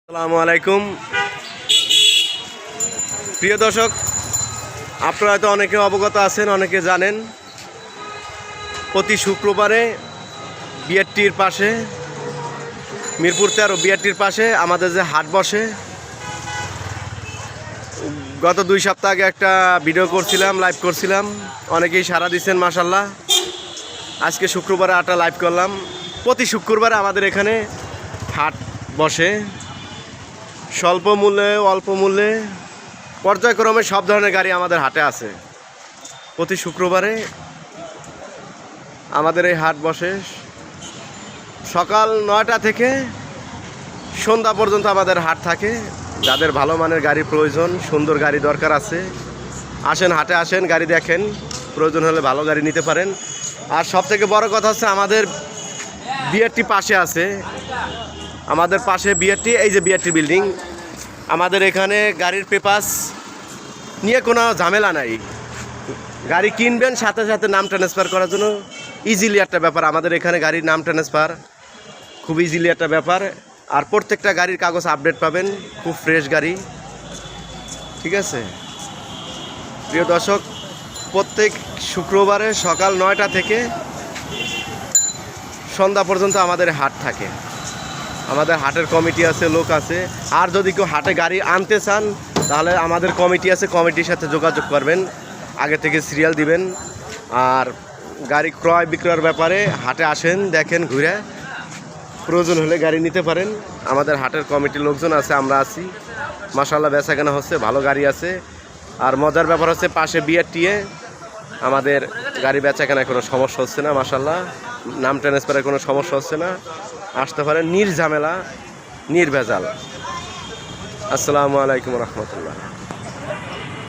আসসালামু আলাইকুম প্রিয় দর্শক, আপনারা হয়তো অনেকে অবগত আছেন, অনেকে জানেন প্রতি শুক্রবারে বিআরটির পাশে মিরপুর 13 বিআরটির পাশে আমাদের যে হাট বসে, গত 2 সপ্তাহ আগে একটা ভিডিও করছিলাম, লাইভ করছিলাম, অনেকেই সাড়া দিচ্ছেন মাশাল্লাহ। আজকে শুক্রবারে একটা লাইভ করলাম। প্রতি শুক্রবারে আমাদের এখানে হাট বসে, স্বল্প মূল্যে অল্প মূল্যে পর্যায়ক্রমে সব ধরনের গাড়ি আমাদের হাটে আছে। প্রতি শুক্রবারে আমাদের এই হাট বসে সকাল 9টা থেকে সন্ধ্যা পর্যন্ত আমাদের হাট থাকে। যাদের ভালো মানের গাড়ি প্রয়োজন, সুন্দর গাড়ি দরকার আছে, আসেন হাটে আসেন, গাড়ি দেখেন, প্রয়োজন হলে ভালো গাড়ি নিতে পারেন। আর সব থেকে বড় কথা হচ্ছে আমাদের বিআরটি পাশে আছে, আমাদের পাশে বিআরটি, এই যে বিআরটি বিল্ডিং। আমাদের এখানে গাড়ির পেপারস নিয়ে কোনো ঝামেলা নাই। গাড়ি কিনবেন, সাথে সাথে নাম ট্রান্সফার করার জন্য ইজিলি একটা ব্যাপার। আমাদের এখানে গাড়ির নাম ট্রান্সফার খুব ইজিলি একটা ব্যাপার। আর প্রত্যেকটা গাড়ির কাগজ আপডেট পাবেন, খুব ফ্রেশ গাড়ি। ঠিক আছে প্রিয় দর্শক, প্রত্যেক শুক্রবারে সকাল 9টা থেকে সন্ধ্যা পর্যন্ত আমাদের হাট থাকে। আমাদের হাটের কমিটি আছে, লোক আছে। আর যদি কেউ হাটে গাড়ি আনতে চান তাহলে আমাদের কমিটি আছে, কমিটির সাথে যোগাযোগ করবেন, আগে থেকে সিরিয়াল দিবেন। আর গাড়ি ক্রয় বিক্রয়ের ব্যাপারে হাটে আসেন, দেখেন, ঘুরে প্রয়োজন হলে গাড়ি নিতে পারেন। আমাদের হাটের কমিটির লোকজন আছে, আমরা আছি, মাশাআল্লাহ বেচাকেনা হচ্ছে, ভালো গাড়ি আছে। আর মজার ব্যাপার হচ্ছে পাশে বিআরটিএ, আমাদের গাড়ি বেচাকেনায় কোনো সমস্যা হচ্ছে না, মাশাআল্লাহ। নাম ট্রান্সফারের কোনো সমস্যা হচ্ছে না, আসতে পারেন নির্ঝামেলা, নির্ভেজাল। আসসালামু আলাইকুম রহমতুল্লাহ।